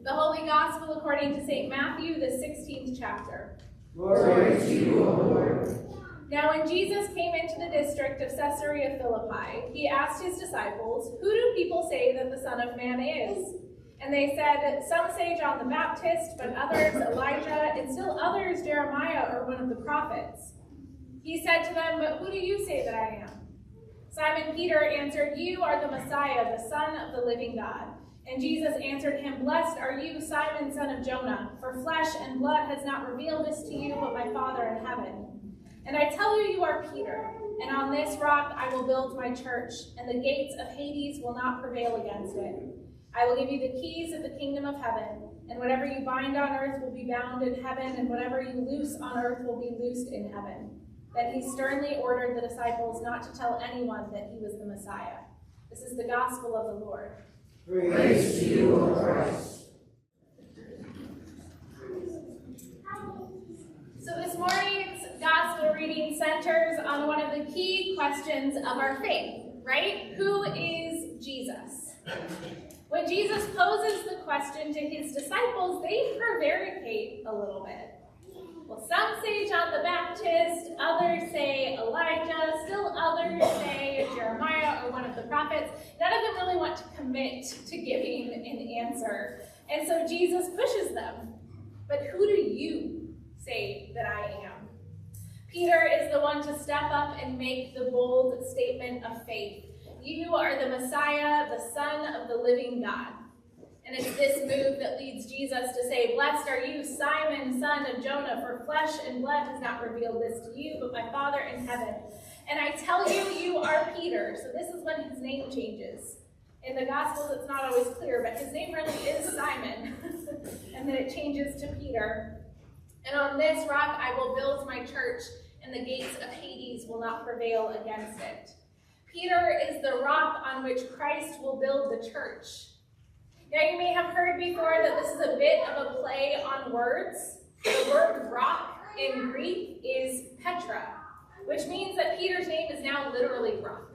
The Holy Gospel according to St. Matthew, the 16th chapter. Glory to you, O Lord. Now when Jesus came into the district of Caesarea Philippi, he asked his disciples, "Who do people say that the Son of Man is?" And they said, "Some say John the Baptist, but others Elijah, and still others Jeremiah or one of the prophets." He said to them, "But who do you say that I am?" Simon Peter answered, "You are the Messiah, the Son of the living God." And Jesus answered him, "Blessed are you, Simon, son of Jonah, for flesh and blood has not revealed this to you, but my Father in heaven. And I tell you, you are Peter, and on this rock I will build my church, and the gates of Hades will not prevail against it. I will give you the keys of the kingdom of heaven, and whatever you bind on earth will be bound in heaven, and whatever you loose on earth will be loosed in heaven." Then he sternly ordered the disciples not to tell anyone that he was the Messiah. This is the gospel of the Lord. Praise to you, O Christ. So this morning's gospel reading centers on one of the key questions of our faith, right? Who is Jesus? When Jesus poses the question to his disciples, they prevaricate a little bit. Well, some say John the Baptist, others say Elijah, still others say Jeremiah or one of the prophets. None of them really want to commit to giving an answer. And so Jesus pushes them. "But who do you say that I am?" Peter is the one to step up and make the bold statement of faith. "You are the Messiah, the Son of the living God." And it's this move that leads Jesus to say, "Blessed are you, Simon, son of Jonah, for flesh and blood has not revealed this to you, but my Father in heaven. And I tell you, you are Peter." So this is when his name changes. In the Gospels, it's not always clear, but his name really is Simon. And then it changes to Peter. "And on this rock I will build my church, and the gates of Hades will not prevail against it." Peter is the rock on which Christ will build the church. Now, you may have heard before that this is a bit of a play on words. The word rock in Greek is Petra, which means that Peter's name is now literally rock.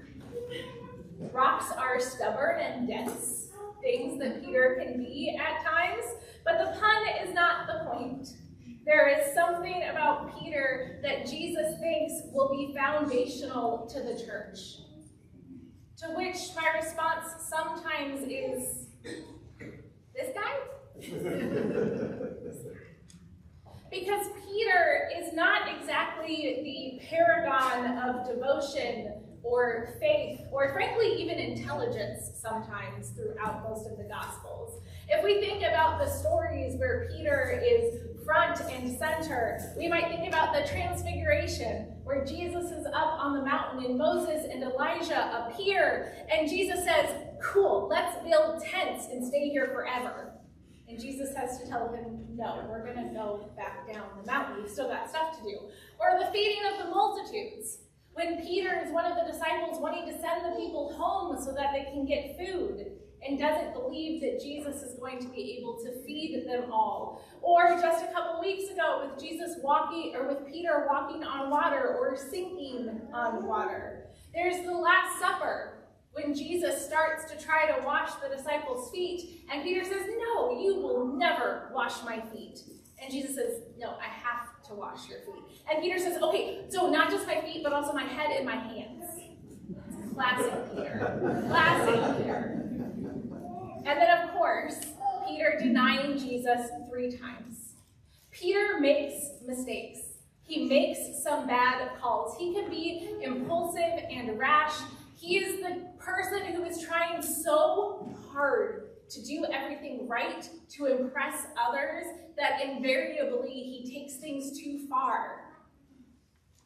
Rocks are stubborn and dense, things that Peter can be at times, but the pun is not the point. There is something about Peter that Jesus thinks will be foundational to the church. To which my response sometimes is, "This guy?" Because Peter is not exactly the paragon of devotion or faith, or frankly even intelligence sometimes throughout most of the Gospels. If we think about the stories where Peter is front and center, we might think about the Transfiguration, where Jesus is up on the mountain and Moses and Elijah appear, and Jesus says, "Cool, let's build tents and stay here forever." And Jesus has to tell him, "No, we're going to go back down the mountain. We've still got stuff to do." Or the feeding of the multitudes, when Peter is one of the disciples wanting to send the people home so that they can get food, and doesn't believe that Jesus is going to be able to feed them all. Or just a couple weeks ago with Peter walking on water or sinking on water. There's the Last Supper, when Jesus starts to try to wash the disciples' feet, and Peter says, "No, you will never wash my feet." And Jesus says, "No, I have to wash your feet." And Peter says, "Okay, so not just my feet, but also my head and my hands." Classic Peter. Classic Peter. And then, of course, Peter denying Jesus 3 times. Peter makes mistakes. He makes some bad calls. He can be impulsive and rash. He is the person who is trying so hard to do everything right, to impress others, that invariably he takes things too far.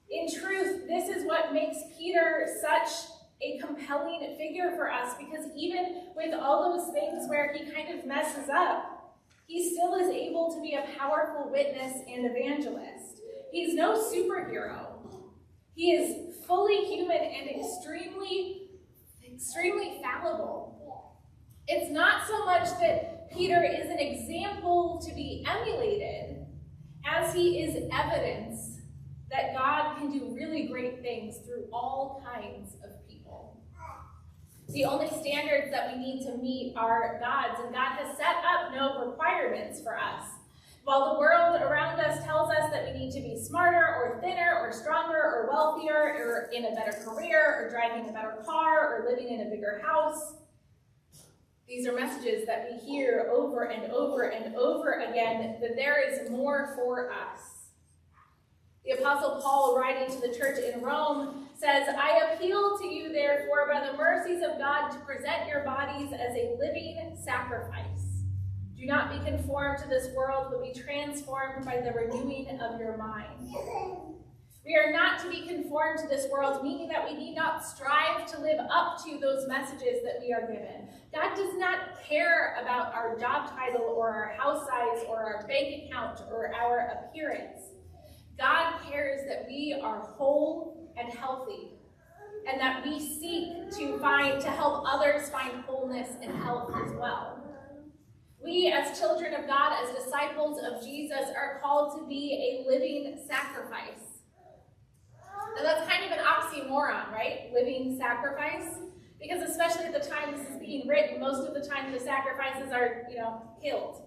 In truth, this is what makes Peter such a compelling figure for us, because even with all those things where he kind of messes up, he still is able to be a powerful witness and evangelist. He's no superhero. He is fully human and extremely fallible. It's not so much that Peter is an example to be emulated, as he is evidence that God can do really great things through all kinds of people. The only standards that we need to meet are God's, and God has set up no requirements for us. While the world around us tells us that we need to be smarter or thinner or stronger or wealthier or in a better career or driving a better car or living in a bigger house, these are messages that we hear over and over and over again, that there is more for us. The Apostle Paul, writing to the church in Rome, says, "I appeal to you, therefore, by the mercies of God, to present your bodies as a living sacrifice. Do not be conformed to this world, but be transformed by the renewing of your mind." We are not to be conformed to this world, meaning that we need not strive to live up to those messages that we are given. God does not care about our job title or our house size or our bank account or our appearance. God cares that we are whole and healthy, and that we seek to help others find wholeness and health as well. We, as children of God, as disciples of Jesus, are called to be a living sacrifice. Now that's kind of an oxymoron, right? Living sacrifice. Because especially at the time this is being written, most of the time the sacrifices are, killed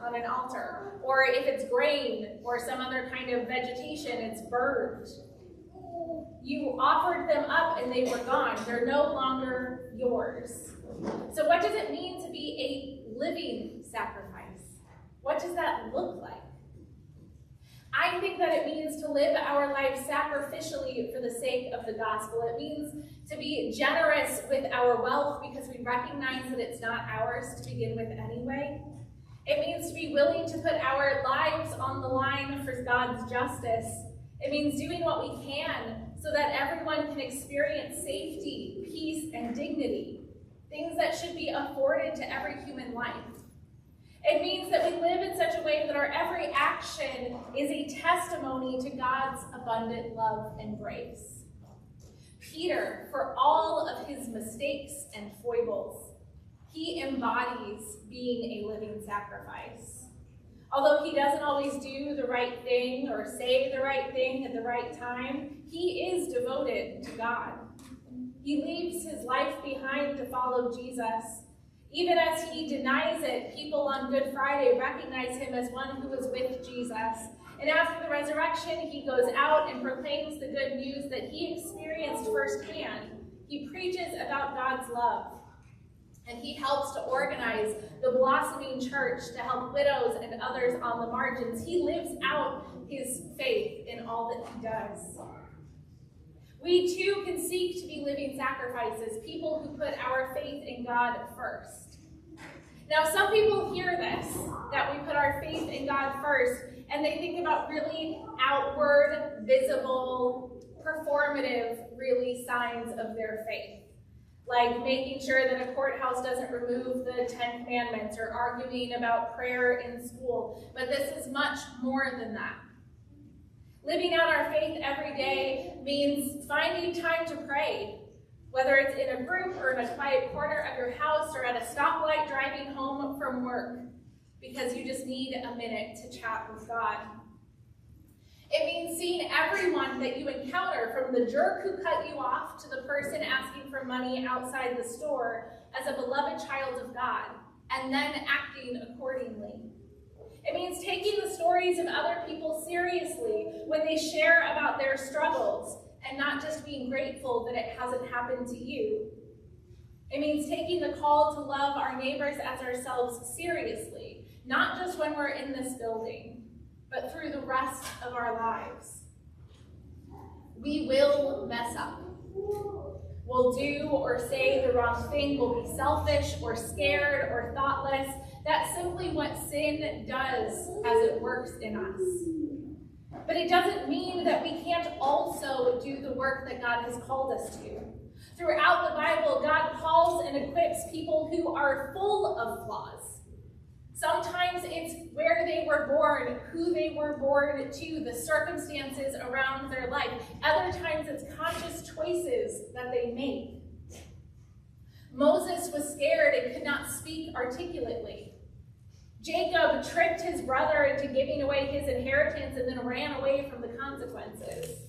on an altar. Or if it's grain or some other kind of vegetation, it's burned. You offered them up and they were gone. They're no longer yours. So what does it mean to be a living sacrifice? What does that look like? I think that it means to live our life sacrificially for the sake of the gospel. It means to be generous with our wealth because we recognize that it's not ours to begin with anyway. It means to be willing to put our lives on the line for God's justice. It means doing what we can so that everyone can experience safety, peace, and dignity, things that should be afforded to every human life. It means that we live in such a way that our every action is a testimony to God's abundant love and grace. Peter, for all of his mistakes and foibles, he embodies being a living sacrifice. Although he doesn't always do the right thing or say the right thing at the right time, he is devoted to God. He leaves his life behind to follow Jesus. Even as he denies it, people on Good Friday recognize him as one who was with Jesus. And after the resurrection, he goes out and proclaims the good news that he experienced firsthand. He preaches about God's love. And he helps to organize the blossoming church to help widows and others on the margins. He lives out his faith in all that he does. We too can seek to be living sacrifices, people who put our faith in God first. Now, some people hear this, that we put our faith in God first, and they think about really outward, visible, performative, really signs of their faith. Like making sure that a courthouse doesn't remove the 10 Commandments or arguing about prayer in school. But this is much more than that. Living out our faith every day means finding time to pray, whether it's in a group or in a quiet corner of your house or at a stoplight driving home from work, because you just need a minute to chat with God. It means seeing everyone that you encounter, from the jerk who cut you off to the person asking for money outside the store, as a beloved child of God, and then acting accordingly. It means taking the stories of other people seriously when they share about their struggles and not just being grateful that it hasn't happened to you. It means taking the call to love our neighbors as ourselves seriously, not just when we're in this building, but through the rest of our lives. We will mess up. We'll do or say the wrong thing. We'll be selfish or scared or thoughtless. That's simply what sin does as it works in us. But it doesn't mean that we can't also do the work that God has called us to. Throughout the Bible, God calls and equips people who are full of flaws. Sometimes it's where they were born, who they were born to, the circumstances around their life. Other times it's conscious choices that they make. Moses was scared and could not speak articulately. Jacob tricked his brother into giving away his inheritance and then ran away from the consequences.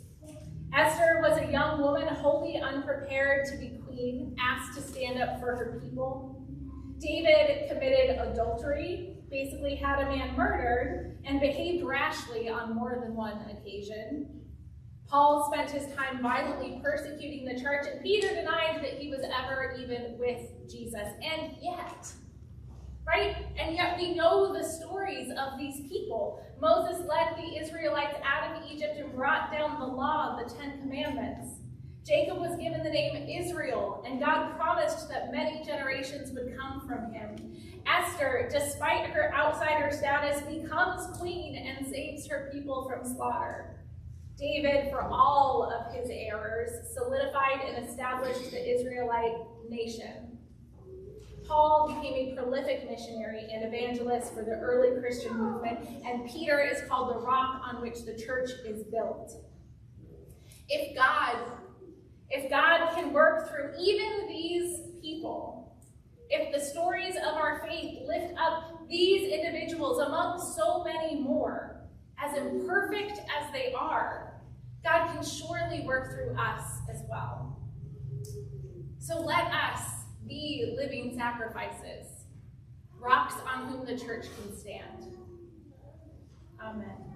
Esther was a young woman, wholly unprepared to be queen, asked to stand stand up for her people. David committed adultery, basically had a man murdered, and behaved rashly on more than one occasion. Paul spent his time violently persecuting the church, and Peter denied that he was ever even with Jesus. And yet, right? And yet we know the stories of these people. Moses led the Israelites out of Egypt and brought down the law, the 10 Commandments. Jacob was given the name Israel, and God promised that many generations would come from him. Esther, despite her outsider status, becomes queen and saves her people from slaughter. David, for all of his errors, solidified and established the Israelite nation. Paul became a prolific missionary and evangelist for the early Christian movement, and Peter is called the rock on which the church is built. If God can work through even these people, if the stories of our faith lift up these individuals among so many more, as imperfect as they are, God can surely work through us as well. So let us be living sacrifices, rocks on whom the church can stand. Amen.